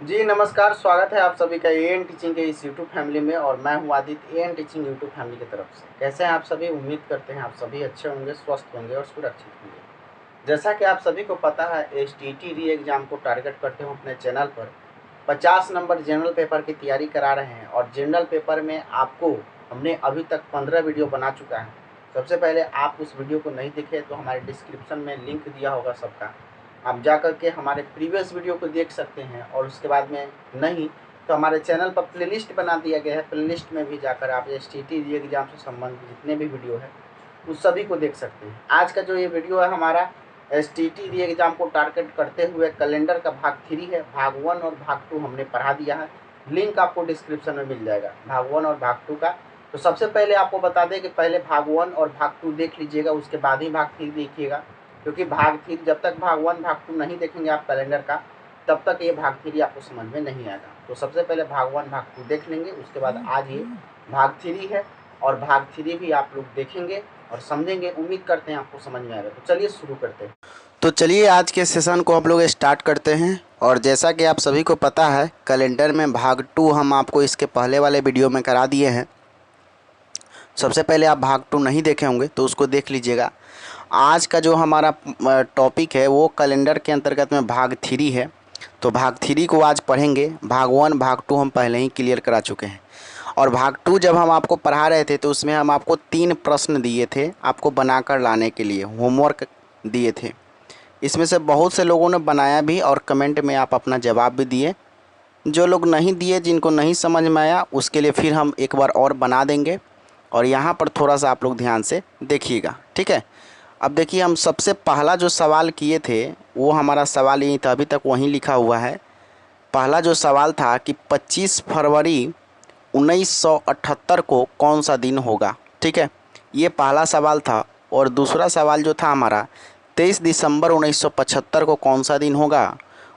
जी नमस्कार, स्वागत है आप सभी का एएन टीचिंग के इस यूट्यूब फैमिली में। और मैं हूं Aditya, AN teaching YouTube family की तरफ से। कैसे हैं आप सभी? उम्मीद करते हैं आप सभी अच्छे होंगे, स्वस्थ होंगे और सुरक्षित होंगे। जैसा कि आप सभी को पता है, एसटीटी री एग्ज़ाम को टारगेट करते हुए अपने चैनल पर 50 नंबर जनरल पेपर की तैयारी करा रहे हैं। और जनरल पेपर में आपको हमने अभी तक 15 वीडियो बना चुका है। सबसे पहले आप उस वीडियो को नहीं देखे तो हमारे डिस्क्रिप्शन में लिंक दिया होगा सबका, आप जा कर के हमारे प्रीवियस वीडियो को देख सकते हैं। और उसके बाद में नहीं तो हमारे चैनल पर प्लेलिस्ट बना दिया गया है, प्लेलिस्ट में भी जाकर आप एसटीटी री एग्ज़ाम से संबंधित जितने भी वीडियो है उस सभी को देख सकते हैं। आज का जो ये वीडियो है हमारा एसटीटी री एग्ज़ाम को टारगेट करते हुए कैलेंडर का भाग 3 है। भाग 1 और भाग 2 हमने पढ़ा दिया है, लिंक आपको डिस्क्रिप्शन में मिल जाएगा भाग 1 और भाग 2 का। तो सबसे पहले आपको बता दें कि पहले भाग 1 और भाग 2 देख लीजिएगा, उसके बाद ही भाग 3 देखिएगा। क्योंकि भाग 3 जब तक भाग 1 भाग 2 नहीं देखेंगे आप कैलेंडर का, तब तक ये भाग 3 आपको समझ में नहीं आएगा। तो सबसे पहले भाग 1 भाग 2 देख लेंगे, उसके बाद आज ये भाग 3 है और भाग 3 भी आप लोग देखेंगे और समझेंगे। उम्मीद करते हैं आपको समझ में आएगा। तो चलिए शुरू करते हैं। तो चलिए आज के सेशन को हम लोग स्टार्ट करते हैं। और जैसा कि आप सभी को पता है, कैलेंडर में भाग 2 हम आपको इसके पहले वाले वीडियो में करा दिए हैं। सबसे पहले आप भाग 2 नहीं देखे होंगे तो उसको देख लीजिएगा। आज का जो हमारा टॉपिक है वो कैलेंडर के अंतर्गत में भाग 3 है। तो भाग 3 को आज पढ़ेंगे। भाग 1 भाग 2 हम पहले ही क्लियर करा चुके हैं। और भाग 2 जब हम आपको पढ़ा रहे थे तो उसमें हम आपको 3 प्रश्न दिए थे आपको बनाकर लाने के लिए, होमवर्क दिए थे। इसमें से बहुत से लोगों ने बनाया भी और कमेंट में आप अपना जवाब भी दिए। जो लोग नहीं दिए, जिनको नहीं समझ में आया, उसके लिए फिर हम एक बार और बना देंगे। और यहाँ पर थोड़ा सा आप लोग ध्यान से देखिएगा, ठीक है। अब देखिए, हम सबसे पहला जो सवाल किए थे वो हमारा सवाल यही था, अभी तक वहीं लिखा हुआ है। पहला जो सवाल था कि 25 फरवरी 1978 को कौन सा दिन होगा, ठीक है। ये पहला सवाल था। और दूसरा सवाल जो था हमारा 23 दिसंबर 1975 को कौन सा दिन होगा।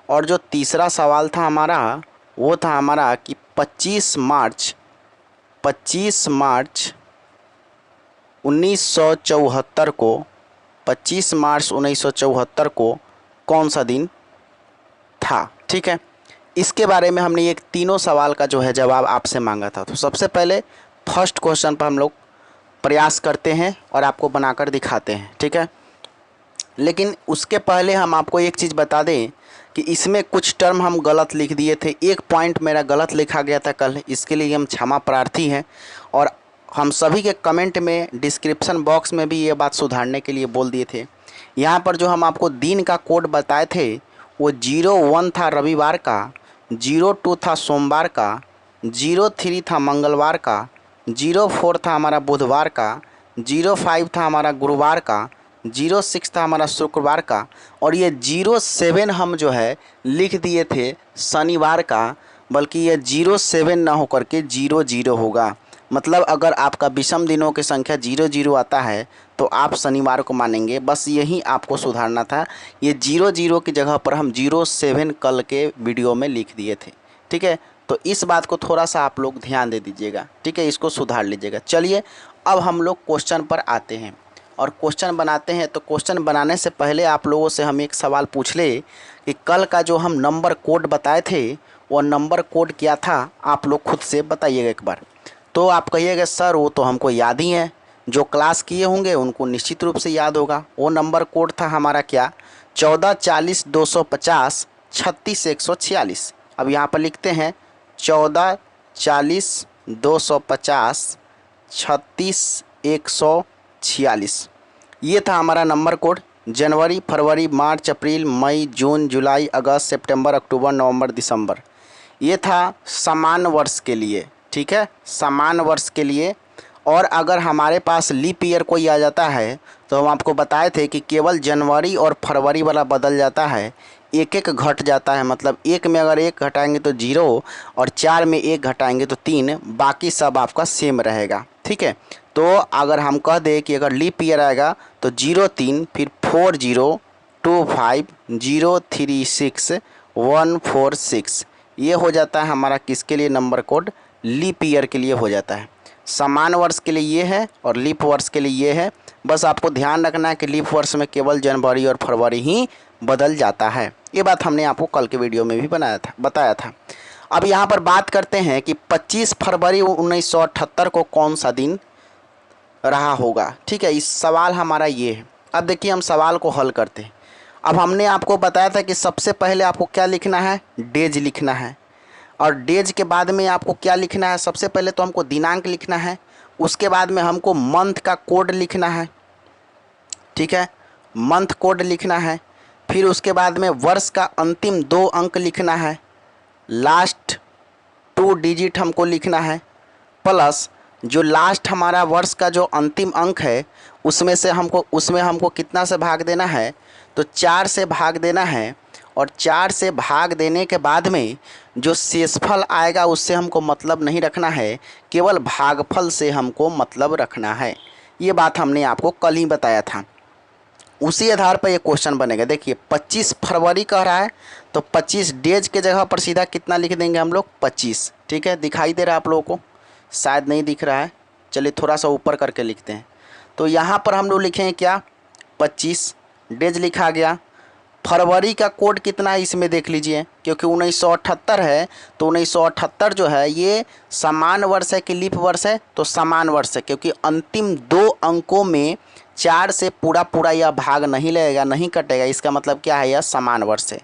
और जो तीसरा सवाल था हमारा वो था हमारा कि 25 मार्च 1974 को 25 मार्च 1974 को कौन सा दिन था, ठीक है। इसके बारे में हमने एक तीनों सवाल का जो है जवाब आपसे मांगा था। तो सबसे पहले फर्स्ट क्वेश्चन पर हम लोग प्रयास करते हैं और आपको बनाकर दिखाते हैं, ठीक है। लेकिन उसके पहले हम आपको एक चीज़ बता दें कि इसमें कुछ टर्म हम गलत लिख दिए थे। एक पॉइंट मेरा गलत लिखा गया था कल, इसके लिए हम क्षमा प्रार्थी हैं। और हम सभी के कमेंट में, डिस्क्रिप्शन बॉक्स में भी ये बात सुधारने के लिए बोल दिए थे। यहाँ पर जो हम आपको दिन का कोड बताए थे वो 01 था रविवार का, 02 था सोमवार का, 03 था मंगलवार का, 04 था हमारा बुधवार का, 05 था हमारा गुरुवार का, 06 था हमारा शुक्रवार का। और ये 07 हम जो है लिख दिए थे शनिवार का, बल्कि ये 07 ना होकर के 00 होगा। मतलब अगर आपका विषम दिनों की संख्या 00 आता है तो आप शनिवार को मानेंगे। बस यही आपको सुधारना था। ये 00 की जगह पर हम 07 कल के वीडियो में लिख दिए थे, ठीक है। तो इस बात को थोड़ा सा आप लोग ध्यान दे दीजिएगा, ठीक है, इसको सुधार लीजिएगा। चलिए अब हम लोग क्वेश्चन पर आते हैं और क्वेश्चन बनाते हैं। तो क्वेश्चन बनाने से पहले आप लोगों से हम एक सवाल पूछ ले कि कल का जो हम नंबर कोड बताए थे वो नंबर कोड क्या था, आप लोग खुद से बताइएगा एक बार। तो आप कहिएगा सर वो तो हमको याद ही है, जो क्लास किए होंगे उनको निश्चित रूप से याद होगा। वो नंबर कोड था हमारा क्या, 14 40 250 36 146। अब यहाँ पर लिखते हैं 14 40 250 36 146। ये था हमारा नंबर कोड। जनवरी, फरवरी, मार्च, अप्रैल, मई, जून, जुलाई, अगस्त, सितंबर, अक्टूबर, नवंबर, दिसंबर। ये था समान वर्ष के लिए, ठीक है, समान वर्ष के लिए। और अगर हमारे पास लीप ईयर कोई आ जाता है तो हम आपको बताए थे कि केवल जनवरी और फरवरी वाला बदल जाता है, एक एक घट जाता है। मतलब एक में अगर एक घटाएंगे तो 0 और 4 में एक घटाएंगे तो 3, बाकी सब आपका सेम रहेगा, ठीक है। तो अगर हम कह दें कि अगर लीप ईयर आएगा तो 03 फिर 4025036146, ये हो जाता है हमारा किसके लिए नंबर कोड, लीप ईयर के लिए हो जाता है। समान वर्ष के लिए ये है और लीप वर्ष के लिए ये है। बस आपको ध्यान रखना है कि लीप वर्ष में केवल जनवरी और फरवरी ही बदल जाता है। ये बात हमने आपको कल के वीडियो में भी बताया था। अब यहाँ पर बात करते हैं कि 25 फरवरी 1978 को कौन सा दिन रहा होगा। ठीक है, इस सवाल हमारा ये है। अब देखिए हम सवाल को हल करते हैं। अब हमने आपको बताया था कि सबसे पहले आपको क्या लिखना है, डेज लिखना है, और डेज के बाद में आपको क्या लिखना है, सबसे पहले तो हमको दिनांक लिखना है, उसके बाद में हमको मंथ का कोड लिखना है। ठीक है, मंथ कोड लिखना है, फिर उसके बाद में वर्ष का अंतिम 2 अंक लिखना है, लास्ट 2 डिजिट हमको लिखना है, प्लस जो लास्ट हमारा वर्ष का जो अंतिम अंक है उसमें हमको कितना से भाग देना है, तो 4 से भाग देना है, और 4 से भाग देने के बाद में जो शेषफल आएगा उससे हमको मतलब नहीं रखना है, केवल भागफल से हमको मतलब रखना है। ये बात हमने आपको कल ही बताया था। उसी आधार पर ये क्वेश्चन बनेगा। देखिए 25 फरवरी कह रहा है, तो 25 डेज के जगह पर सीधा कितना लिख देंगे हम लोग, 25। ठीक है, दिखाई दे रहा है आप लोगों को, शायद नहीं दिख रहा है, चलिए थोड़ा सा ऊपर करके लिखते हैं। तो यहाँ पर हम लोग लिखेंगे क्या, 25 डेज लिखा गया। फरवरी का कोड कितना है इसमें देख लीजिए, क्योंकि 1978 है, तो 1978 जो है ये समान वर्ष है कि लीप वर्ष है, तो समान वर्ष है, क्योंकि अंतिम 2 अंकों में 4 से पूरा यह भाग नहीं लगेगा, नहीं कटेगा, इसका मतलब क्या है, यह समान वर्ष है।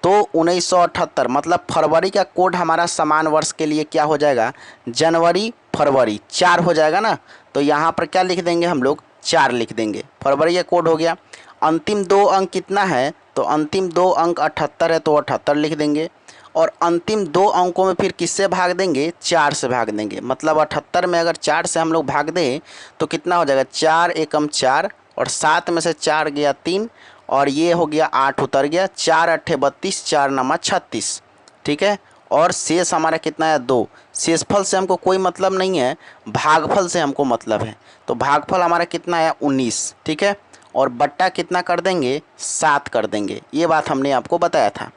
तो 1978 मतलब फरवरी का कोड हमारा समान वर्ष के लिए क्या हो जाएगा, जनवरी फरवरी 4 हो जाएगा ना। तो यहाँ पर क्या लिख देंगे हम लोग, 4 लिख देंगे, फरवरी का कोड हो गया। अंतिम 2 अंक कितना है, तो अंतिम 2 अंक 78 है, तो 78 लिख देंगे, और अंतिम 2 अंकों में फिर किससे भाग देंगे, 4 से भाग देंगे। मतलब 78 में अगर 4 से हम लोग भाग दें तो कितना हो जाएगा, 4 एकम 4, और 7 में से 4 गया 3, और ये हो गया 8 उतर गया, 4 अट्ठे 32, 4 नमा 36। ठीक है, और शेष हमारा कितना है, 2। शेषफल से हमको कोई मतलब नहीं है, भागफल से हमको मतलब है। तो भागफल हमारा कितना है, 19। ठीक है, और बट्टा कितना कर देंगे, 7 कर देंगे। ये बात हमने आपको बताया था।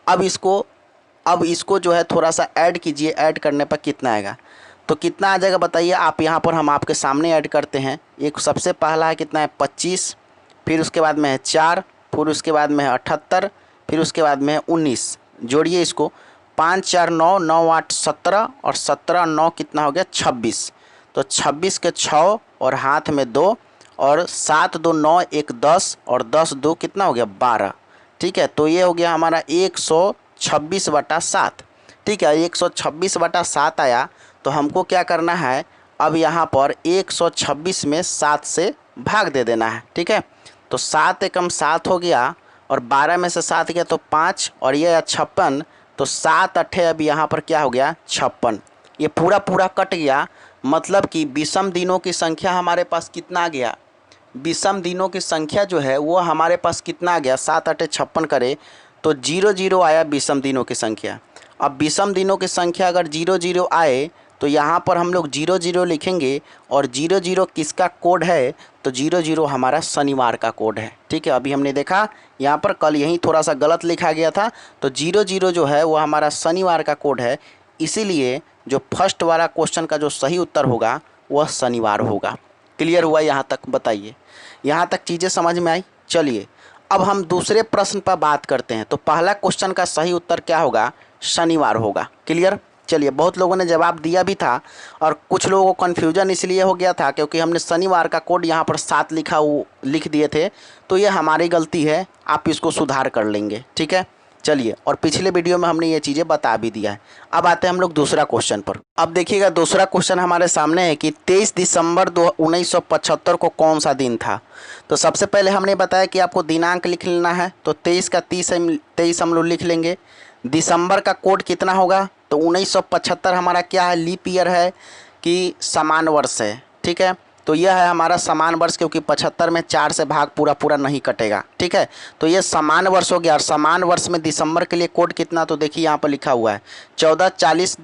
अब इसको जो है थोड़ा सा ऐड कीजिए, ऐड करने पर कितना आएगा, तो कितना आ जाएगा बताइए आप। यहाँ पर हम आपके सामने ऐड करते हैं। एक सबसे पहला है कितना है, 25, फिर उसके बाद में है 4, फिर उसके बाद में है 78, फिर उसके बाद में है 19। जोड़िए इसको, 5 4 9, 9 8 17, और 17 9 कितना हो गया, 26। तो 26 के 6 और हाथ में 2, और 7 2 9 1 10, और 10 2 कितना हो गया, 12। ठीक है, तो ये हो गया हमारा 126/7। ठीक है, 126/7 आया। तो हमको क्या करना है, अब यहाँ पर 126 में 7 से भाग दे देना है। ठीक है, तो 7 एकम 7 हो गया, और 12 में से 7 गया तो 5, और ये 56, तो 7 अट्ठे अब यहाँ पर क्या हो गया, 56। ये पूरा कट गया, मतलब कि विषम दिनों की संख्या हमारे पास कितना आ गया, विषम दिनों की संख्या जो है वो हमारे पास कितना आ गया, 7 अट्ठे 56 करे तो 0 0 आया विषम दिनों की संख्या। अब विषम दिनों की संख्या अगर 0 0 आए तो यहाँ पर हम लोग 0 0 लिखेंगे, और 0 0 किसका कोड है, तो 0 0 हमारा शनिवार का कोड है। ठीक है, अभी हमने देखा यहाँ पर कल यहीं थोड़ा सा गलत लिखा गया था, तो 0 0 जो है वो हमारा शनिवार का कोड है। इसीलिए जो फर्स्ट वाला क्वेश्चन का जो सही उत्तर होगा वह शनिवार होगा। क्लियर हुआ यहाँ तक, बताइए यहाँ तक चीज़ें समझ में आई। चलिए अब हम दूसरे प्रश्न पर बात करते हैं। तो पहला क्वेश्चन का सही उत्तर क्या होगा, शनिवार होगा। क्लियर, चलिए बहुत लोगों ने जवाब दिया भी था, और कुछ लोगों को कन्फ्यूजन इसलिए हो गया था क्योंकि हमने शनिवार का कोड यहाँ पर 7 लिख दिए थे। तो ये हमारी गलती है, आप इसको सुधार कर लेंगे। ठीक है, चलिए, और पिछले वीडियो में हमने ये चीज़ें बता भी दिया है। अब आते हैं हम लोग दूसरा क्वेश्चन पर। अब देखिएगा दूसरा क्वेश्चन हमारे सामने है कि 23 दिसंबर 1975 को कौन सा दिन था। तो सबसे पहले हमने बताया कि आपको दिनांक लिख लेना है, तो 23 का 23 हम लोग लिख लेंगे। दिसंबर का कोड कितना होगा, तो 1975 हमारा क्या है, लीप ईयर है कि समान वर्ष है। ठीक है, तो यह है हमारा समान वर्ष, क्योंकि 75 में 4 से भाग पूरा नहीं कटेगा। ठीक है, तो ये समान वर्ष हो गया। और समान वर्ष में दिसंबर के लिए कोड कितना, तो देखिए यहाँ पर लिखा हुआ है 14 40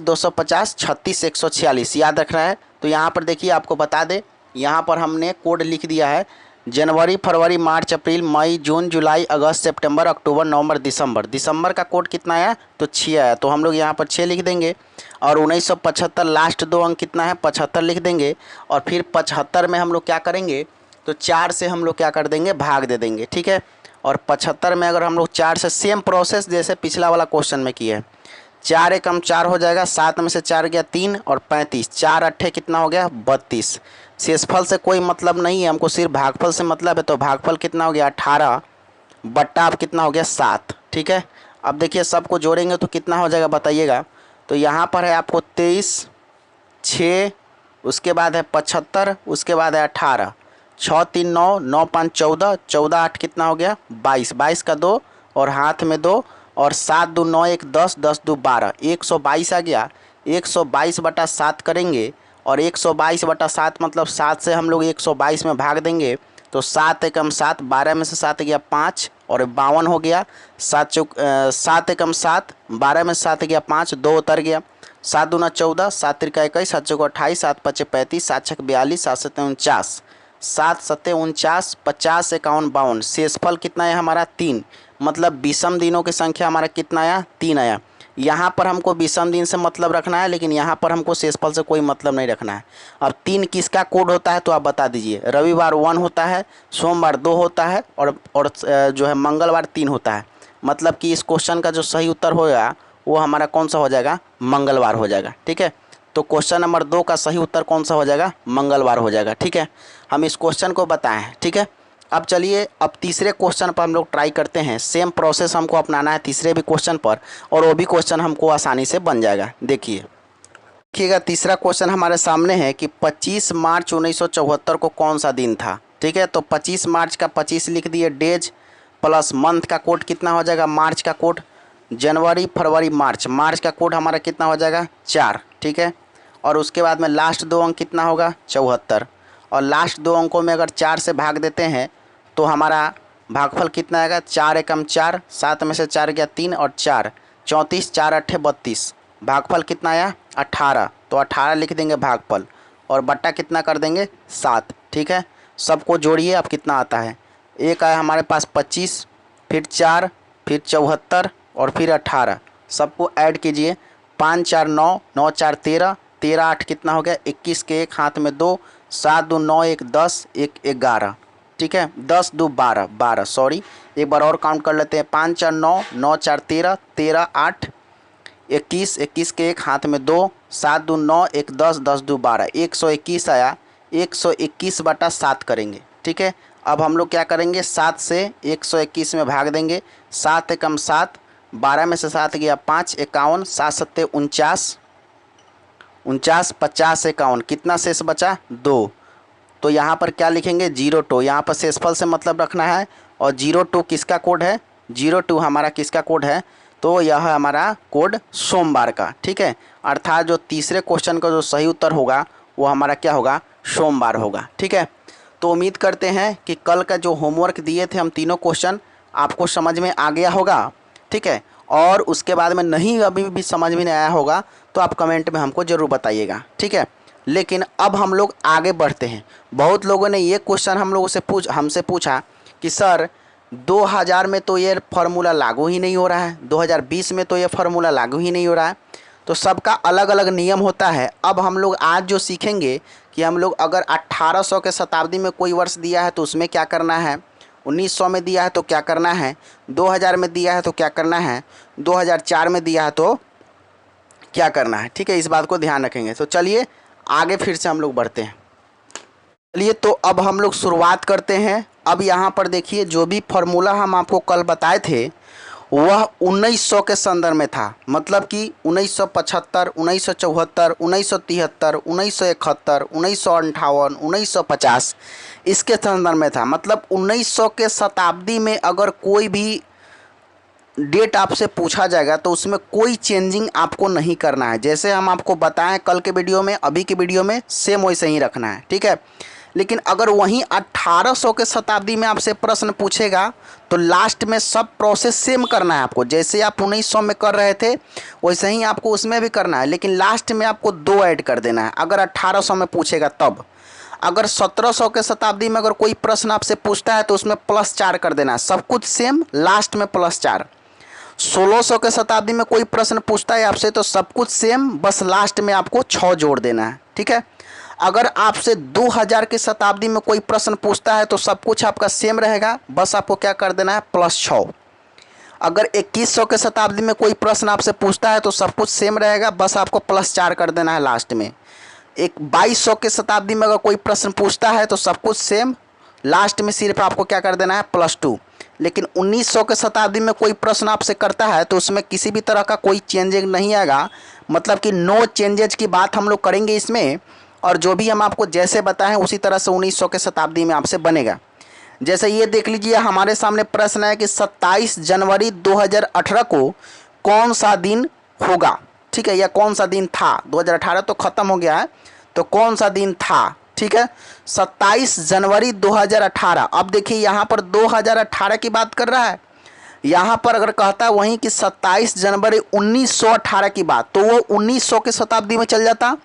250 36 146, याद रखना है। तो यहाँ पर देखिए आपको बता दे, यहाँ पर हमने कोड लिख दिया है जनवरी फरवरी मार्च अप्रैल मई जून जुलाई अगस्त सितंबर अक्टूबर नवंबर दिसंबर। दिसंबर का कोड कितना आया, तो 6 आया, तो हम लोग यहाँ पर 6 लिख देंगे। और 1975 लास्ट 2 अंक कितना है, 75 लिख देंगे। और फिर 75 में हम लोग क्या करेंगे, तो 4 से हम लोग क्या कर देंगे, भाग दे देंगे। ठीक है, और 75 में अगर हम लोग 4 से सेम प्रोसेस जैसे पिछला वाला क्वेश्चन में किए, 4 एकम 4 हो जाएगा, 7 में से 4 गया 3 और 35, 4 अट्ठे कितना हो गया 32। शेषफल से कोई मतलब नहीं है, हमको सिर्फ भागफल से मतलब है। तो भागफल कितना हो गया 18 बट्टा अब कितना हो गया 7। ठीक है, अब देखिए सबको जोड़ेंगे तो कितना हो जाएगा बताइएगा। तो यहाँ पर है आपको 23, 6, उसके बाद है 75, उसके बाद है 18, 6 3 9, 9 5 14, 14 8 कितना हो गया 22, 22 का 2 और हाथ में 2 और 7 2 9 1 10, 10 2 12, 122 आ गया। 122 बटा 7 करेंगे और 122 बटा 7 मतलब 7 से हम लोग 122 में भाग देंगे तो 7 एकम 7, 12 में से 7 गया 5 और 52 हो गया। 7 एकम 7, 12 में से 7 गया 5, 2 उतर गया। 7 दूना 14, 7 त्रिका 21, 7 चौका 28, 7 पचे 35, 7 छक 42, 7 सत्ते 49, 7 सत्ते 49, 50 51 52। शेषफल कितना है हमारा 3, मतलब विषम दिनों की संख्या हमारा कितना आया 3 आया। यहाँ पर हमको विषम दिन से मतलब रखना है, लेकिन यहाँ पर हमको शेषफल से कोई मतलब नहीं रखना है। अब 3 किसका कोड होता है तो आप बता दीजिए। रविवार 1 होता है, सोमवार 2 होता है और जो है मंगलवार 3 होता है। मतलब कि इस क्वेश्चन का जो सही उत्तर होगा वो हमारा कौन सा हो जाएगा मंगलवार हो जाएगा। ठीक है, तो क्वेश्चन नंबर 2 का सही उत्तर कौन सा हो जाएगा मंगलवार हो जाएगा। ठीक है, हम इस क्वेश्चन को बताएं। ठीक है, अब चलिए अब तीसरे क्वेश्चन पर हम लोग ट्राई करते हैं। सेम प्रोसेस हमको अपनाना है तीसरे भी क्वेश्चन पर और वो भी क्वेश्चन हमको आसानी से बन जाएगा। देखिएगा तीसरा क्वेश्चन हमारे सामने है कि 25 मार्च 1974 को कौन सा दिन था। ठीक है, तो 25 मार्च का 25 लिख दिए डेज प्लस मंथ का कोड कितना हो जाएगा मार्च का कोड, जनवरी फरवरी मार्च, मार्च का कोड हमारा कितना हो जाएगा 4। ठीक है, और उसके बाद में लास्ट 2 अंक कितना होगा 74 और लास्ट 2 अंकों में अगर 4 से भाग देते हैं तो हमारा भागफल कितना आएगा 4 एकम 4, 7 में से 4 गया 3 और 4 34, 4 अट्ठे 32, भागफल कितना आया 18। तो 18 लिख देंगे भागफल और बट्टा कितना कर देंगे 7। ठीक है, सबको जोड़िए अब कितना आता है। एक आया हमारे पास 25, फिर 4, फिर 74 और फिर 18, सबको ऐड कीजिए। 5 4 9, 9 4 13, 13 8 कितना हो गया 21 के 1 हाथ में 2, 7 2 9 1 10, 1 11। ठीक है, 10 2 12, 12 सॉरी एक बार और काउंट कर लेते हैं। 5 4 9, 9 4 13, 13 8 21, 21 के 1 हाथ में 2, 7 2 9 1 10, 10 2 12, 121 आया। 121 बटा 7 करेंगे। ठीक है, अब हम लोग क्या करेंगे 7 से 121 में भाग देंगे। 7 एकम 7, 12 में से 7 गया 5, 51, 7 सत्ते 49, 49 50 51, कितना शेष बचा 2। तो यहाँ पर क्या लिखेंगे 02, यहाँ पर शेषफल से मतलब रखना है और 02 किसका कोड है 02 हमारा किसका कोड है तो यह है हमारा कोड सोमवार का। ठीक है, अर्थात जो तीसरे क्वेश्चन का जो सही उत्तर होगा वो हमारा क्या होगा सोमवार होगा। ठीक है, तो उम्मीद करते हैं कि कल का जो होमवर्क दिए थे हम तीनों क्वेश्चन आपको समझ में आ गया होगा। ठीक है, और उसके बाद में नहीं अभी भी समझ में नहीं आया होगा तो आप कमेंट में हमको ज़रूर बताइएगा। ठीक है, लेकिन अब हम लोग आगे बढ़ते हैं। बहुत लोगों ने ये क्वेश्चन हम लोगों से हमसे पूछा कि सर 2000 में तो ये फार्मूला लागू ही नहीं हो रहा है, 2020 में तो ये फार्मूला लागू ही नहीं हो रहा है। तो सबका अलग अलग नियम होता है। अब हम लोग आज जो सीखेंगे कि हम लोग अगर 1800 के शताब्दी में कोई वर्ष दिया है तो उसमें क्या करना है, 1900 में दिया है तो क्या करना है, 2000 में दिया है तो क्या करना है, 2004 में दिया है तो क्या करना है। ठीक है, इस बात को ध्यान रखेंगे। तो चलिए आगे फिर से हम लोग बढ़ते हैं। चलिए तो अब हम लोग शुरुआत करते हैं। अब यहाँ पर देखिए जो भी फार्मूला हम आपको कल बताए थे वह 1900 के संदर्भ में था। मतलब कि 1975, 1974, 1973, 1971, 1958, 1950 इसके संदर्भ में था। मतलब 1900 के शताब्दी में अगर कोई भी डेट आपसे पूछा जाएगा तो उसमें कोई चेंजिंग आपको नहीं करना है। जैसे हम आपको बताएं कल के वीडियो में, अभी के वीडियो में सेम वैसे ही रखना है। ठीक है, लेकिन अगर वहीं 1800 के शताब्दी में आपसे प्रश्न पूछेगा तो लास्ट में सब प्रोसेस सेम करना है आपको। जैसे आप 1900 में कर रहे थे वैसे ही आपको उसमें भी करना है, लेकिन लास्ट में आपको 2 ऐड कर देना है अगर 1800 में पूछेगा तब। अगर 1700 के शताब्दी में अगर कोई प्रश्न आपसे पूछता है तो उसमें +4 कर देना है। सब कुछ सेम, लास्ट में +4। 1600 के शताब्दी में कोई प्रश्न पूछता है आपसे तो सब कुछ सेम, बस लास्ट में आपको 6 जोड़ देना है। ठीक है, अगर आपसे 2000 की शताब्दी में कोई प्रश्न पूछता है तो सब कुछ आपका सेम रहेगा, बस आपको क्या कर देना है +6। अगर 2100 के शताब्दी में कोई प्रश्न आपसे पूछता है तो सब कुछ सेम रहेगा, बस आपको +4 कर देना है लास्ट में। एक 2200 के शताब्दी में अगर कोई प्रश्न पूछता है तो सब कुछ सेम, लास्ट में सिर्फ आपको क्या कर देना है +2। लेकिन 1900 के शताब्दी में कोई प्रश्न आपसे करता है तो उसमें किसी भी तरह का कोई चेंजिंग नहीं आएगा, मतलब कि नो चेंजेज की बात हम लोग करेंगे इसमें। और जो भी हम आपको जैसे बताएं उसी तरह से 1900 के शताब्दी में आपसे बनेगा। जैसे ये देख लीजिए हमारे सामने प्रश्न है कि 27 जनवरी 2018 को कौन सा दिन होगा, ठीक है, या कौन सा दिन था। 2018 तो ख़त्म हो गया है, तो कौन सा दिन था, ठीक है, 27 जनवरी 2018। अब देखिए यहाँ पर 2018 की बात कर रहा है, यहाँ पर अगर कहता वहीं कि 27 जनवरी 1918 की बात, तो वो 1900 के शताब्दी में चल जाता।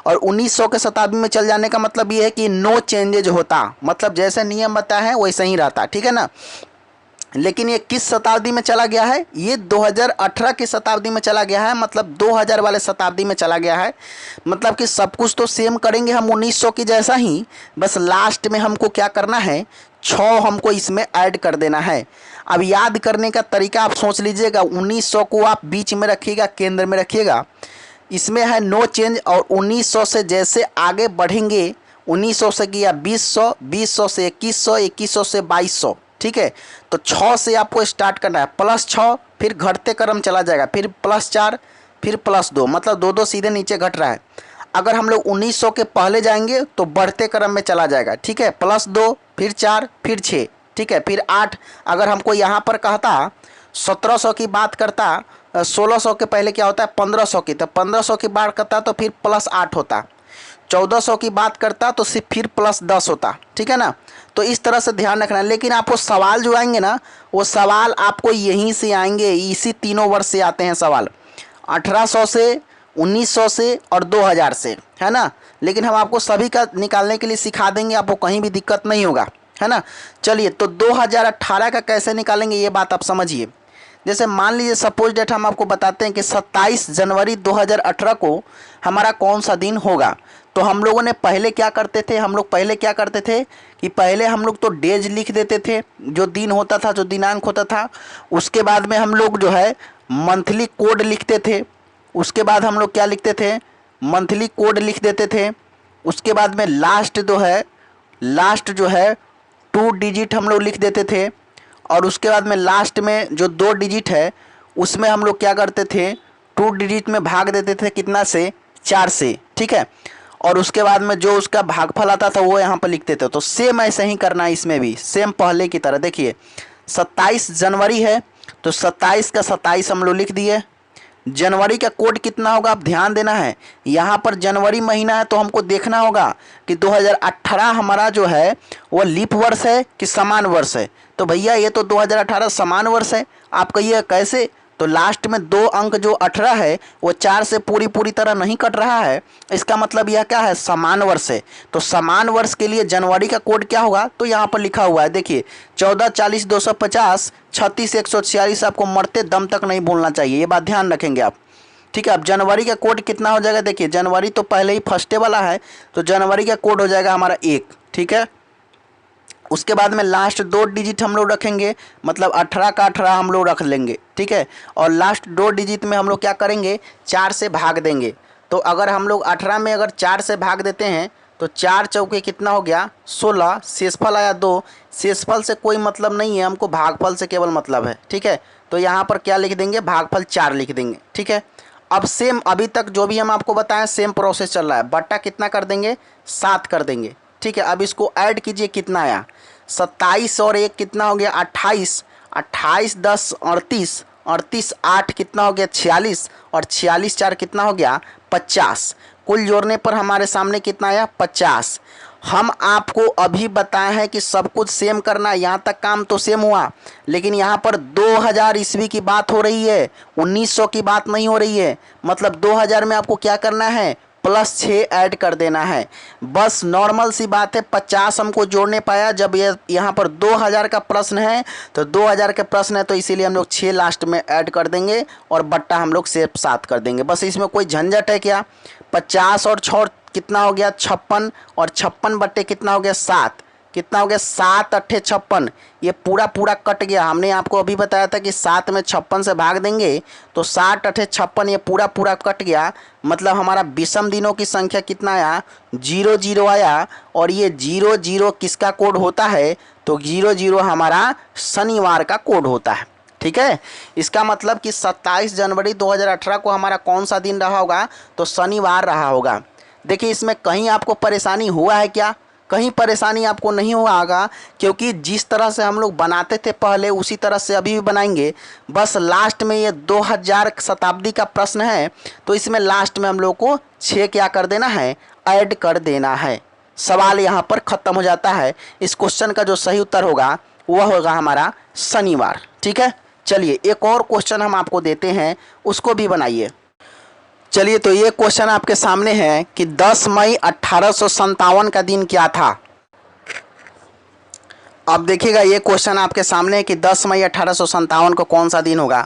और 1900 के शताब्दी में चल जाने का मतलब ये है कि नो चेंजेज होता, मतलब जैसे नियम बताए हैं वैसे ही रहता, ठीक है ना। लेकिन ये किस शताब्दी में चला गया है, ये 2018 की शताब्दी में चला गया है, मतलब 2000 वाले शताब्दी में चला गया है। मतलब कि सब कुछ तो सेम करेंगे हम 1900 की जैसा ही, बस लास्ट में हमको क्या करना है 6 हमको इसमें ऐड कर देना है। अब याद करने का तरीका आप सोच लीजिएगा, 1900 को आप बीच में रखिएगा, केंद्र में रखिएगा, इसमें है नो चेंज। और 1900 से जैसे आगे बढ़ेंगे, 1900 से किया 2000, 2000 से 2100, 2100 से 2200, ठीक है। तो 6 से आपको स्टार्ट करना है, +6, फिर घटते क्रम चला जाएगा, फिर +4, फिर +2, मतलब 2-2 सीधे नीचे घट रहा है। अगर हम लोग 1900 के पहले जाएंगे तो बढ़ते क्रम में चला जाएगा, ठीक है, +2, फिर 4, फिर 6, ठीक है, फिर 8। अगर हमको यहाँ पर कहता 1700 की बात करता, 1600 के पहले क्या होता है 1500 की, तो 1500 की बात करता तो फिर +8 होता। 1400 की बात करता तो सिर्फ फिर +10 होता, ठीक है ना। तो इस तरह से ध्यान रखना है। लेकिन आपको सवाल जो आएंगे ना, वो सवाल आपको यहीं से आएंगे, इसी तीनों वर्ष से आते हैं सवाल, 1800 से, 1900 से और 2000 से, है ना। लेकिन हम आपको सभी का निकालने के लिए सिखा देंगे, आपको कहीं भी दिक्कत नहीं होगा, है ना। चलिए, तो 2018 का कैसे निकालेंगे ये बात आप समझिए। जैसे मान लीजिए सपोज डेट हम आपको बताते हैं कि 27 जनवरी 2018 को हमारा कौन सा दिन होगा। तो हम लोगों ने पहले क्या करते थे, हम लोग पहले क्या करते थे कि पहले हम लोग तो डेज लिख देते थे, जो दिन होता था, जो दिनांक होता था। उसके बाद में हम लोग जो है मंथली कोड लिखते थे। उसके बाद हम लोग क्या लिखते थे, मंथली कोड लिख देते थे। उसके बाद में लास्ट जो है 2 डिजिट हम लोग लिख देते थे। और उसके बाद में लास्ट में जो 2 डिजिट है उसमें हम लोग क्या करते थे, 2 डिजिट में भाग देते थे, कितना से, 4 से, ठीक है। और उसके बाद में जो उसका भागफल आता था वो यहाँ पर लिखते थे। तो सेम ऐसे ही करना है इसमें भी, सेम पहले की तरह। देखिए 27 जनवरी है तो 27 का 27 हम लोग लिख दिए। जनवरी का कोड कितना होगा आप ध्यान देना है, यहाँ पर जनवरी महीना है तो हमको देखना होगा कि 2018 हमारा जो है वो लीप वर्ष है कि समान वर्ष है। तो भैया ये तो 2018 समान वर्ष है। आप कहिए कैसे, तो लास्ट में 2 अंक जो 18 है वो 4 से पूरी तरह नहीं कट रहा है, इसका मतलब यह क्या है, समान वर्ष है। तो समान वर्ष के लिए जनवरी का कोड क्या होगा, तो यहाँ पर लिखा हुआ है, देखिए 14 40 250 36 146। आपको मरते दम तक नहीं भूलना चाहिए, ये बात ध्यान रखेंगे आप, ठीक है। अब जनवरी का कोड कितना हो जाएगा, देखिए जनवरी तो पहले ही फर्स्टे वाला है, तो जनवरी का कोड हो जाएगा हमारा 1, ठीक है। उसके बाद में लास्ट 2 डिजिट हम लोग रखेंगे, मतलब 18 का 18 हम लोग रख लेंगे, ठीक है। और लास्ट 2 डिजिट में हम लोग क्या करेंगे, 4 से भाग देंगे। तो अगर हम लोग 18 में अगर 4 से भाग देते हैं तो 4 चौके कितना हो गया 16, शेषफल आया 2। शेषफल से कोई मतलब नहीं है, हमको भागफल से केवल मतलब है, ठीक है। तो यहाँ पर क्या लिख देंगे, भागफल 4 लिख देंगे, ठीक है। अब सेम अभी तक जो भी हम आपको बताएं सेम प्रोसेस चल रहा है, बट्टा कितना कर देंगे 7 कर देंगे, ठीक है। अब इसको ऐड कीजिए, कितना आया 27 और 1 कितना हो गया 28, 28 10 38, 38 8 कितना हो गया 46, और 46 4 कितना हो गया 50। कुल जोड़ने पर हमारे सामने कितना आया 50। हम आपको अभी बताए हैं कि सब कुछ सेम करना है, यहाँ तक काम तो सेम हुआ। लेकिन यहाँ पर 2000 ईस्वी की बात हो रही है, 1900 की बात नहीं हो रही है। मतलब 2000 में आपको क्या करना है, +6 ऐड कर देना है। बस नॉर्मल सी बात है, 50 हमको जोड़ने पाया। जब ये यहाँ पर 2000 का प्रश्न है तो 2000 के प्रश्न है तो इसीलिए हम लोग 6 लास्ट में ऐड कर देंगे और बट्टा हम लोग सिर्फ 7 कर देंगे। बस इसमें कोई झंझट है क्या, 50 और 6 कितना हो गया 56, और 56 बट्टे कितना हो गया 7, कितना हो गया 7 अट्ठे 56। ये पूरा पूरा कट गया। हमने आपको अभी बताया था कि 7 में 56 से भाग देंगे तो 7 अट्ठे 56, ये पूरा पूरा कट गया। मतलब हमारा विषम दिनों की संख्या कितना आया 0 0 आया। और ये 0 0 किसका कोड होता है, तो 0 0 हमारा शनिवार का कोड होता है। ठीक है, इसका मतलब कि 27 जनवरी 2018 को हमारा कौन सा दिन रहा होगा, तो शनिवार रहा होगा। देखिए इसमें कहीं आपको परेशानी हुआ है क्या, कहीं परेशानी आपको नहीं हुआ होगा, क्योंकि जिस तरह से हम लोग बनाते थे पहले उसी तरह से अभी भी बनाएंगे। बस लास्ट में ये 2000 शताब्दी का प्रश्न है, तो इसमें लास्ट में हम लोग को 6 क्या कर देना है, ऐड कर देना है। सवाल यहाँ पर ख़त्म हो जाता है। इस क्वेश्चन का जो सही उत्तर होगा वह होगा हमारा शनिवार। ठीक है, चलिए एक और क्वेश्चन हम आपको देते हैं, उसको भी बनाइए। चलिए तो ये क्वेश्चन आपके सामने है कि 10 मई 1857 का दिन क्या था। अब देखिएगा ये क्वेश्चन आपके सामने है कि 10 मई 1857 को कौन सा दिन होगा।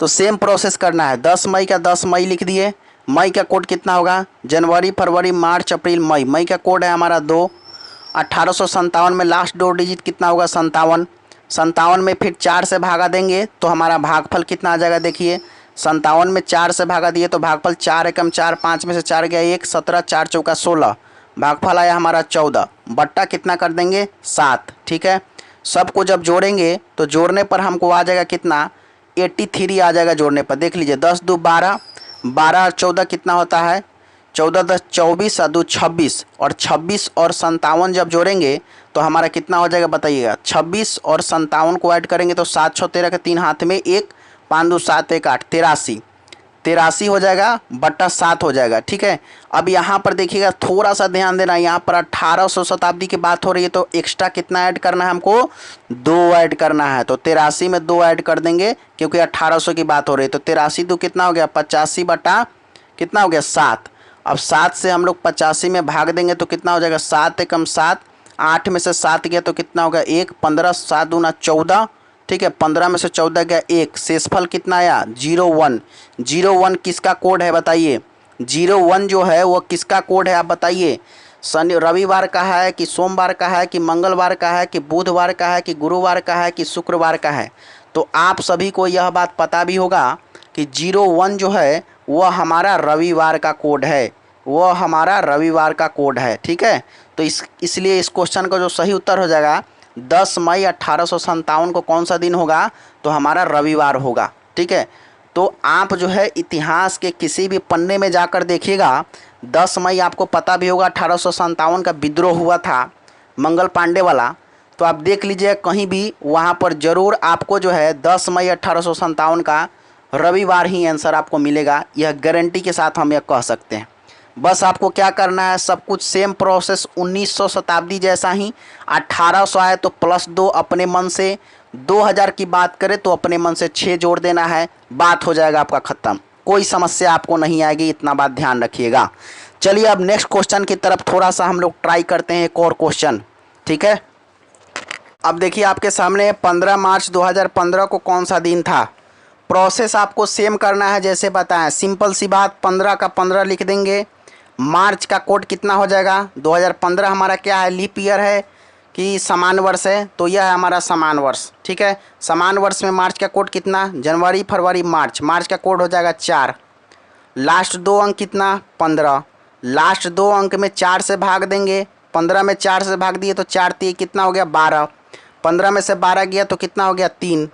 तो सेम प्रोसेस करना है। 10 मई का 10 मई लिख दिए। मई का कोड कितना होगा, जनवरी फरवरी मार्च अप्रैल मई। मई का कोड है हमारा 2। 1857 में लास्ट 2 डिजिट कितना होगा 57। 57 में फिर 4 से भागा देंगे तो हमारा भागफल कितना आ जाएगा, देखिए 57 में 4 से भागा दिए तो भागफल 4 एकम 4, 5 में से 4 गया 1, 17, 4 चौका 16, भागफल आया हमारा 14, बट्टा कितना कर देंगे 7। ठीक है, सबको जब जोड़ेंगे तो जोड़ने पर हमको आ जाएगा कितना 83 आ जाएगा जोड़ने पर। देख लीजिए 10 2 12, 12 और 14 कितना होता है 14 10 24 और 2 26, और 26 और 57 जब जोड़ेंगे तो हमारा कितना हो जाएगा बताइएगा। 26 और 57 को ऐड करेंगे तो 7 6 13 के 3 हाथ में 1, 5 2 7 1 8, 83 हो जाएगा बट्टा 7 हो जाएगा। ठीक है, अब यहाँ पर देखिएगा थोड़ा सा ध्यान देना, यहाँ पर 1800 शताब्दी की बात हो रही है तो एक्स्ट्रा कितना ऐड करना है हमको 2 ऐड करना है। तो 83 में 2 ऐड कर देंगे क्योंकि 1800 की बात हो रही है। तो 83 2 कितना हो गया 85 बटा कितना हो गया 7। अब 7 से हम लोग 85 में भाग देंगे तो कितना हो जाएगा 7 एकम 7, 8 में से 7 गया तो कितना होगा 1, 15 7 दूना 14। ठीक है, 15 में से 14 गया 1, शेषफल कितना आया 01। 01 किसका कोड है बताइए, 01 जो है वो किसका कोड है आप बताइए। शनि रविवार का है कि सोमवार का है कि मंगलवार का है कि बुधवार का है कि गुरुवार का है कि शुक्रवार का है। तो आप सभी को यह बात पता भी होगा कि 01 जो है वह हमारा रविवार का कोड है, वह हमारा रविवार का कोड है। ठीक है, तो इसलिए इस क्वेश्चन का जो सही उत्तर हो जाएगा 10 मई 1857 को कौन सा दिन होगा, तो हमारा रविवार होगा। ठीक है, तो आप जो है इतिहास के किसी भी पन्ने में जाकर देखिएगा 10 मई आपको पता भी होगा 1857 का विद्रोह हुआ था मंगल पांडे वाला। तो आप देख लीजिए कहीं भी वहाँ पर ज़रूर आपको जो है 10 मई 1857 का रविवार ही आंसर आपको मिलेगा, यह गारंटी के साथ हम यह कह सकते हैं। बस आपको क्या करना है, सब कुछ सेम प्रोसेस 1900 शताब्दी जैसा ही। 1800 आए तो +2 अपने मन से, 2000 की बात करें तो अपने मन से 6 जोड़ देना है, बात हो जाएगा आपका ख़त्म, कोई समस्या आपको नहीं आएगी, इतना बात ध्यान रखिएगा। चलिए अब नेक्स्ट क्वेश्चन की तरफ थोड़ा सा हम लोग ट्राई करते हैं, एक और क्वेश्चन। ठीक है, अब देखिए आपके सामने 15 मार्च 2015 को कौन सा दिन था। प्रोसेस आपको सेम करना है जैसे बताएं, सिंपल सी बात, 15 का 15 लिख देंगे। मार्च का कोड कितना हो जाएगा 2015 हमारा क्या है, लीप ईयर है कि समान वर्ष है, तो यह है हमारा समान वर्ष। ठीक है, समान वर्ष में मार्च का कोड कितना, जनवरी फरवरी मार्च, मार्च का कोड हो जाएगा 4। लास्ट 2 अंक कितना 15, लास्ट 2 अंक में 4 से भाग देंगे, 15 में 4 से भाग दिए तो 4 3 कितना हो गया 12, 15 में से 12 गया तो कितना हो गया 3,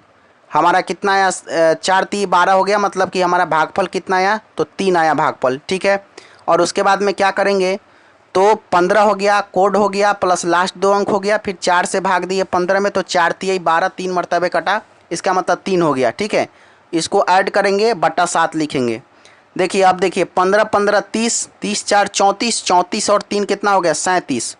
हमारा कितना आया 4 3 12 हो गया, मतलब कि हमारा भागफल कितना आया तो 3 आया भागफल। ठीक है, और उसके बाद में क्या करेंगे, तो 15 हो गया कोड हो गया प्लस लास्ट 2 अंक हो गया, फिर 4 से भाग दिए 15 में तो 4 3 12, 3 मरतबे कटा, इसका मतलब 3 हो गया। ठीक है, इसको ऐड करेंगे बटा 7 लिखेंगे। देखिए अब देखिए 15 15 30, 30 4 34, 34 और 3 कितना हो गया 37।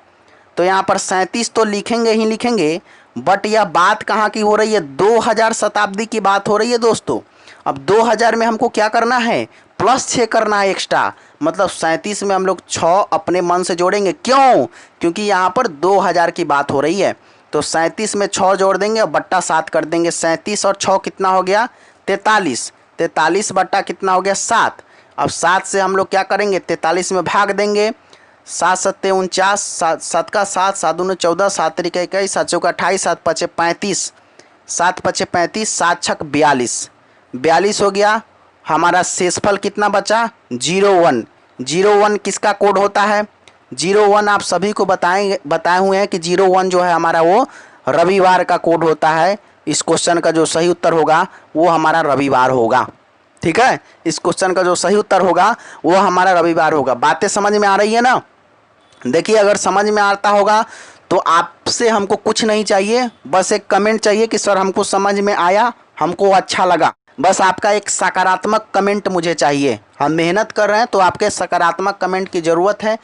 तो यहाँ पर 37 तो लिखेंगे ही लिखेंगे, बट यह बात कहाँ की हो रही है, 2000 शताब्दी की बात हो रही है दोस्तों। अब 2000 में हमको क्या करना है, +6 करना है एक्स्ट्रा, मतलब 37 में हम लोग 6 अपने मन से जोड़ेंगे। क्यों, क्योंकि यहाँ पर 2000 की बात हो रही है। तो 37 में 6 जोड़ देंगे और बट्टा 7 कर देंगे। 37 और 6 कितना हो गया 43, 43 बट्टा कितना हो गया 7। अब 7 से हम लोग क्या करेंगे 43 में भाग देंगे, 7 सत्ते 49, 7 का 7, 7 दूनी 14, 7 तरीके 21, 7 चौका 28, 7 पचे 35, 7 पचे 35, 7 छक 42, 42 हो गया। हमारा शेषफल कितना बचा? 01। 01 किसका कोड होता है? 01 आप सभी को बताए हुए हैं कि 01 जो है हमारा वो रविवार का कोड होता है। इस क्वेश्चन का जो सही उत्तर होगा वो हमारा रविवार होगा। ठीक है, इस क्वेश्चन का जो सही उत्तर होगा वो हमारा रविवार होगा। बातें समझ में आ रही है ना? देखिए, अगर समझ में आता होगा तो आपसे हमको कुछ नहीं चाहिए, बस एक कमेंट चाहिए कि सर हमको समझ में आया, हमको अच्छा लगा। बस आपका एक सकारात्मक कमेंट मुझे चाहिए। हम मेहनत कर रहे हैं तो आपके सकारात्मक कमेंट की ज़रूरत है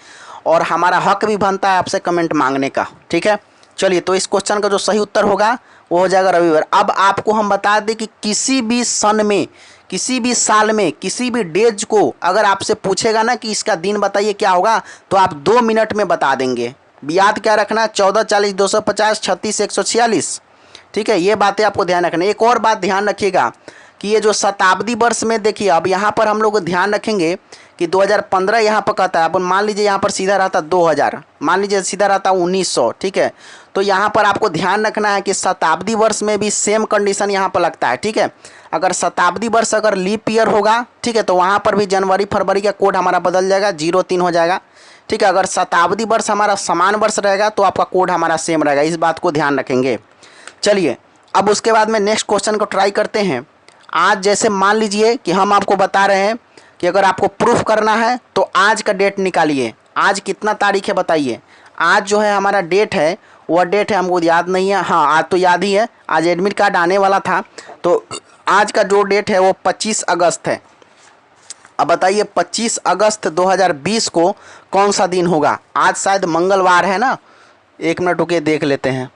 और हमारा हक भी बनता है आपसे कमेंट मांगने का। ठीक है, चलिए, तो इस क्वेश्चन का जो सही उत्तर होगा वो हो जाएगा रविवार। अब आपको हम बता दें कि किसी भी सन में, किसी भी साल में, किसी भी डेज को अगर आपसे पूछेगा ना कि इसका दिन बताइए क्या होगा, तो आप 2 मिनट में बता देंगे। याद क्या रखना? 14, 40, 250, 36, 146। ठीक है, ये बातें आपको ध्यान रखना। एक और बात ध्यान रखिएगा कि ये जो शताब्दी वर्ष में, देखिए अब यहाँ पर हम लोग ध्यान रखेंगे कि 2015 यहाँ पर कहता है। अपन मान लीजिए यहाँ पर सीधा रहता 2000, मान लीजिए सीधा रहता 1900। ठीक है, तो यहाँ पर आपको ध्यान रखना है कि शताब्दी वर्ष में भी सेम कंडीशन यहाँ पर लगता है। ठीक है, अगर शताब्दी वर्ष अगर लीप ईयर होगा, ठीक है, तो वहाँ पर भी जनवरी फरवरी का कोड हमारा बदल जाएगा, 03 हो जाएगा। ठीक है, अगर शताब्दी वर्ष हमारा समान वर्ष रहेगा तो आपका कोड हमारा सेम रहेगा। इस बात को ध्यान रखेंगे। चलिए, अब उसके बाद में नेक्स्ट क्वेश्चन को ट्राई करते हैं। आज जैसे मान लीजिए कि हम आपको बता रहे हैं कि अगर आपको प्रूफ करना है तो आज का डेट निकालिए। आज कितना तारीख है बताइए? आज जो है हमारा डेट है, वह डेट है, हमको याद नहीं है। हाँ, आज तो याद ही है, आज एडमिट कार्ड आने वाला था। तो आज का जो डेट है वो 25 अगस्त है। अब बताइए 25 अगस्त 2020 को कौन सा दिन होगा? आज शायद मंगलवार है ना? 1 मिनट रुके देख लेते हैं।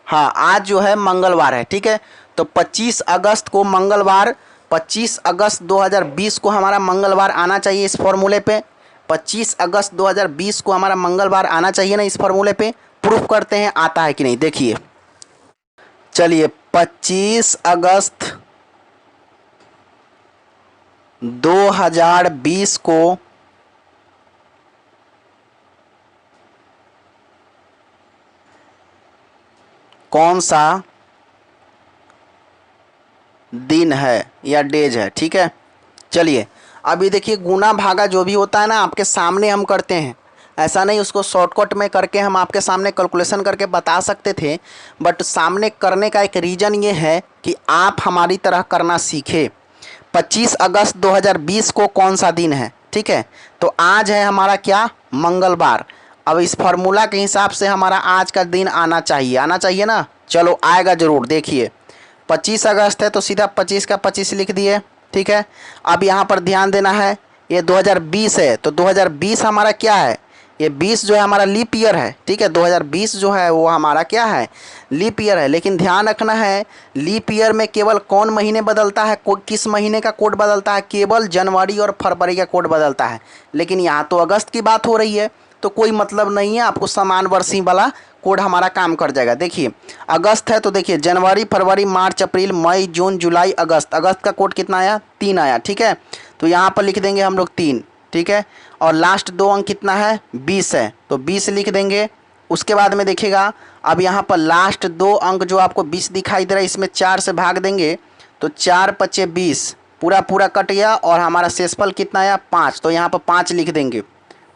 हाँ, आज जो है मंगलवार है। ठीक है, तो 25 अगस्त को मंगलवार, 25 अगस्त 2020 को हमारा मंगलवार आना चाहिए इस फॉर्मूले पे। 25 अगस्त 2020 को हमारा मंगलवार आना चाहिए ना इस फॉर्मूले पे। प्रूफ करते हैं आता है कि नहीं, देखिए। चलिए, 25 अगस्त 2020 को कौन सा दिन है या डेज है? ठीक है, चलिए अभी देखिए, गुना भागा जो भी होता है ना आपके सामने हम करते हैं। ऐसा नहीं उसको शॉर्टकट में करके हम आपके सामने कैलकुलेशन करके बता सकते थे, बट सामने करने का एक रीज़न ये है कि आप हमारी तरह करना सीखे। 25 अगस्त 2020 को कौन सा दिन है? ठीक है, तो आज है हमारा क्या? मंगलवार। अब इस फार्मूला के हिसाब से हमारा आज का दिन आना चाहिए ना? चलो, आएगा ज़रूर। देखिए, 25 अगस्त है तो सीधा 25 का 25 लिख दिए। ठीक है, अब यहाँ पर ध्यान देना है, ये 2020 है तो 2020 हमारा क्या है? ये 20 जो है हमारा लीप ईयर है। ठीक है, 2020 जो है वो हमारा क्या है? लीप ईयर है। लेकिन ध्यान रखना है, लीप ईयर में केवल कौन महीने बदलता है? किस महीने का कोड बदलता है? केवल जनवरी और फरवरी का कोड बदलता है। लेकिन यहाँ तो अगस्त की बात हो रही है तो कोई मतलब नहीं है, आपको समान वर्षी वाला कोड हमारा काम कर जाएगा। देखिए, अगस्त है तो देखिए जनवरी फरवरी मार्च अप्रैल मई जून जुलाई अगस्त। अगस्त का कोड कितना आया? 3 आया। ठीक है, तो यहाँ पर लिख देंगे हम लोग 3। ठीक है, और लास्ट 2 अंक कितना है? 20 है, तो 20 लिख देंगे। उसके बाद में देखिएगा, अब यहाँ पर लास्ट 2 अंक जो आपको 20 दिखाई दे रहा है, इसमें 4 से भाग देंगे तो 4 पचे 20, पूरा कट गया और हमारा शेषफल कितना आया? 5। तो यहाँ पर 5 लिख देंगे,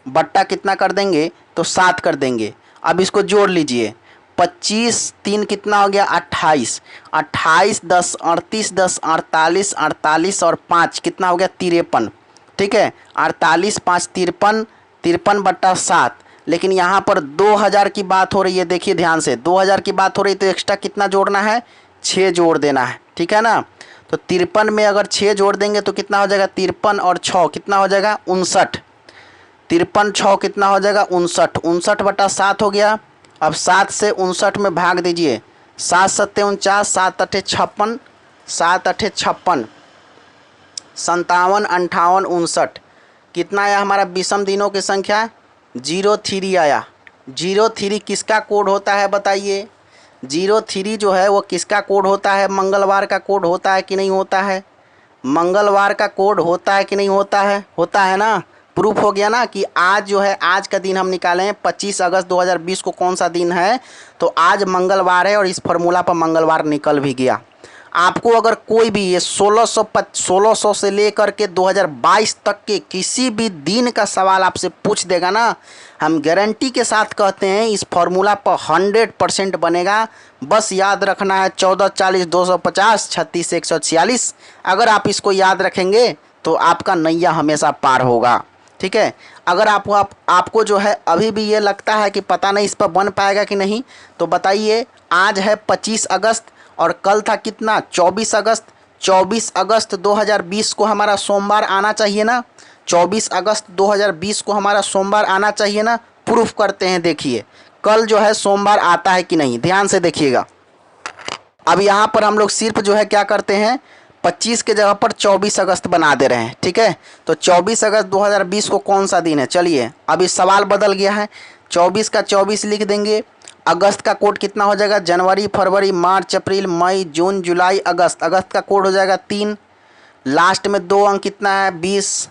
बट्टा कितना कर देंगे? तो 7 कर देंगे। अब इसको जोड़ लीजिए, 25 3 कितना हो गया? 28। 28 10 38 10 48, 48 और 5 कितना हो गया? 53। ठीक है, 48 5 53, 53 बट्टा 7। लेकिन यहाँ पर 2000 की बात हो रही है, देखिए ध्यान से, 2000 की बात हो रही है तो एक्स्ट्रा कितना जोड़ना है? 6 जोड़ देना है। ठीक है ना, तो 53 में अगर 6 जोड़ देंगे तो कितना हो जाएगा? 53 और 6 कितना हो जाएगा? 59। 53 6 कितना हो जाएगा? 59। 59 बटा 7 हो गया। अब 7 से 59 में भाग दीजिए, 7 सत्ते 49, 7 अठे 56, 7 अठे 56, 57 58 59। कितना आया हमारा विषम दिनों की संख्या? 03 आया। 03 किसका कोड होता है बताइए? 03 जो है वो किसका कोड होता है? मंगलवार का कोड होता है कि नहीं होता है? मंगलवार का कोड होता है कि नहीं होता है? होता है ना? प्रूफ हो गया ना कि आज जो है, आज का दिन हम निकाले हैं 25 अगस्त 2020 को कौन सा दिन है, तो आज मंगलवार है और इस फॉर्मूला पर मंगलवार निकल भी गया। आपको अगर कोई भी ये 1600 से लेकर के 2022 तक के किसी भी दिन का सवाल आपसे पूछ देगा ना, हम गारंटी के साथ कहते हैं इस फॉर्मूला पर 100% बनेगा। बस याद रखना है 14 40 250 36 146। अगर आप इसको याद रखेंगे तो आपका नैया हमेशा पार होगा। ठीक है, अगर आपको जो है अभी भी ये लगता है कि पता नहीं इस पर बन पाएगा कि नहीं, तो बताइए। आज है 25 अगस्त और कल था कितना, 24 अगस्त। 24 अगस्त 2020 को हमारा सोमवार आना चाहिए ना, 24 अगस्त 2020 को हमारा सोमवार आना चाहिए ना। प्रूफ करते हैं, देखिए कल जो है सोमवार आता है कि नहीं, ध्यान से देखिएगा। अब यहाँ पर हम लोग सिर्फ जो है क्या करते हैं, 25 के जगह पर 24 अगस्त बना दे रहे हैं। ठीक है, तो 24 अगस्त 2020 को कौन सा दिन है, चलिए अभी सवाल बदल गया है। 24 का 24 लिख देंगे। अगस्त का कोड कितना हो जाएगा, जनवरी फरवरी मार्च अप्रैल मई जून जुलाई अगस्त। अगस्त का कोड हो जाएगा 3। लास्ट में 2 अंक कितना है, 20।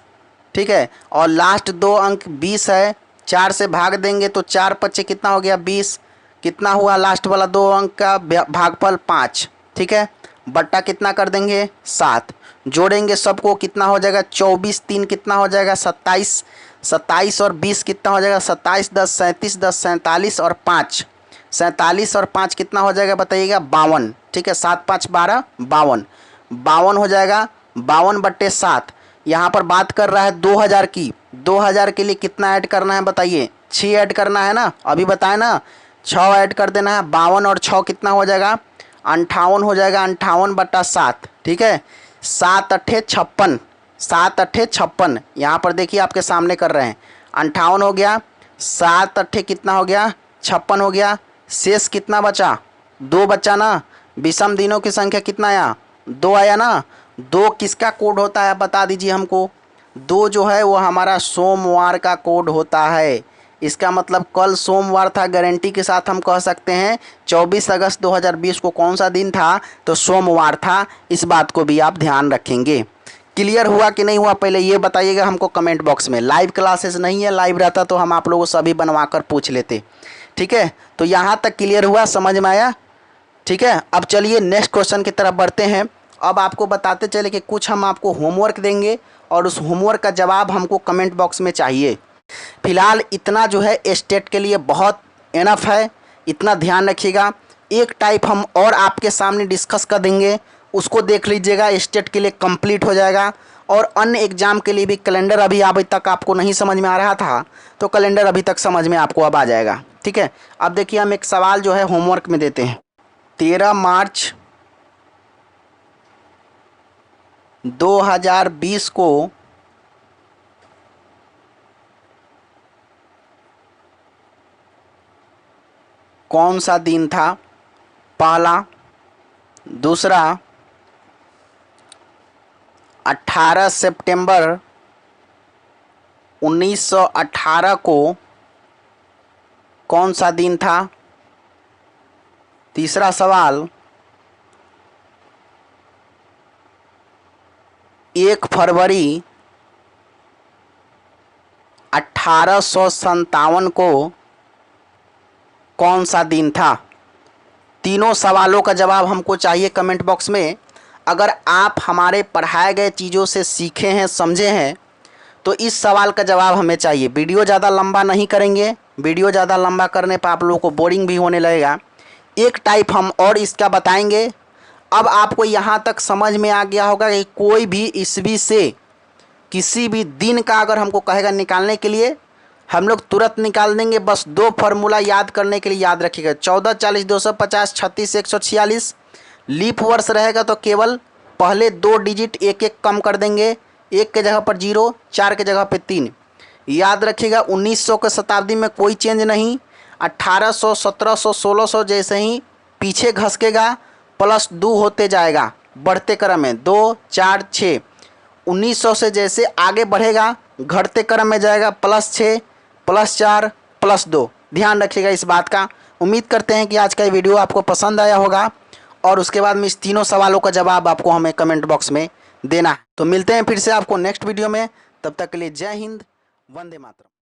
ठीक है, और लास्ट 2 अंक 20 है। 4 से भाग देंगे तो 4 पच्चे कितना हो गया, 20। कितना हुआ लास्ट वाला 2 अंक का भागफल, 5। ठीक है, बट्टा कितना कर देंगे, 7। जोड़ेंगे सबको कितना हो जाएगा, 24 3 कितना हो जाएगा, 27। 27 और 20 कितना हो जाएगा, 27 10 37 10 47 और 5। 47 और 5 कितना हो जाएगा बताइएगा, 52। ठीक है, 7 5 12 52। 52 हो जाएगा, 52/7। यहाँ पर बात कर रहा है 2000 की। 2000 के लिए कितना ऐड करना है बताइए, 6 ऐड करना है ना, अभी बताए ना, 6 ऐड कर देना है। 52 और 6 कितना हो जाएगा, 58 हो जाएगा, 58/7। ठीक है, 7 8 56, 7 8 56। यहाँ पर देखिए आपके सामने कर रहे हैं, 58 हो गया, 7 8 कितना हो गया, 56 हो गया। शेष कितना बचा, 2 बचा ना। विषम दिनों की संख्या कितना आया, 2 आया ना। 2 किसका कोड होता है बता दीजिए हमको। 2 जो है वो हमारा सोमवार का कोड होता है। इसका मतलब कल सोमवार था, गारंटी के साथ हम कह सकते हैं 24 अगस्त 2020 को कौन सा दिन था, तो सोमवार था। इस बात को भी आप ध्यान रखेंगे। क्लियर हुआ कि नहीं हुआ, पहले ये बताइएगा हमको कमेंट बॉक्स में। लाइव क्लासेस नहीं है, लाइव रहता तो हम आप लोगों से अभी बनवा कर पूछ लेते। ठीक है, तो यहाँ तक क्लियर हुआ, समझ में आया। ठीक है, अब चलिए नेक्स्ट क्वेश्चन की तरफ बढ़ते हैं। अब आपको बताते चले कि कुछ हम आपको होमवर्क देंगे और उस होमवर्क का जवाब हमको कमेंट बॉक्स में चाहिए। फिलहाल इतना जो है स्टेट के लिए बहुत इनफ है, इतना ध्यान रखिएगा। एक टाइप हम और आपके सामने डिस्कस कर देंगे, उसको देख लीजिएगा, स्टेट के लिए कंप्लीट हो जाएगा। और अन्य एग्जाम के लिए भी कैलेंडर अभी तक आपको नहीं समझ में आ रहा था, तो कैलेंडर अभी तक समझ में आपको अब आ जाएगा। ठीक है, अब देखिए हम एक सवाल जो है होमवर्क में देते हैं। 13 मार्च 2020 को कौन सा दिन था, पहला। दूसरा, 18 सितंबर 1918 को कौन सा दिन था। तीसरा सवाल, 1 फरवरी 1857 को कौन सा दिन था। तीनों सवालों का जवाब हमको चाहिए कमेंट बॉक्स में। अगर आप हमारे पढ़ाए गए चीज़ों से सीखे हैं, समझे हैं, तो इस सवाल का जवाब हमें चाहिए। वीडियो ज़्यादा लंबा नहीं करेंगे, वीडियो ज़्यादा लंबा करने पर आप लोगों को बोरिंग भी होने लगेगा। एक टाइप हम और इसका बताएंगे। अब आपको यहाँ तक समझ में आ गया होगा कि कोई भी ईस्वी से किसी भी दिन का अगर हमको कहेगा निकालने के लिए, हम लोग तुरंत निकाल देंगे। बस 2 फार्मूला याद करने के लिए याद रखिएगा, 14 40 250 36 146। लीप वर्ष रहेगा तो केवल पहले 2 डिजिट एक एक कम कर देंगे, 1 के जगह पर 0, 4 के जगह पर 3। याद रखिएगा 1900 के शताब्दी में कोई चेंज नहीं। 1800 1700 1600 जैसे ही पीछे घसकेगा +2 होते जाएगा बढ़ते क्रम में, 2 4 6। 1900 से जैसे आगे बढ़ेगा घटते क्रम में जाएगा, +6 +4 +2। ध्यान रखिएगा इस बात का। उम्मीद करते हैं कि आज का ये वीडियो आपको पसंद आया होगा और उसके बाद में इस तीनों सवालों का जवाब आपको हमें कमेंट बॉक्स में देना है। तो मिलते हैं फिर से आपको नेक्स्ट वीडियो में, तब तक के लिए जय हिंद, वंदे मातरम।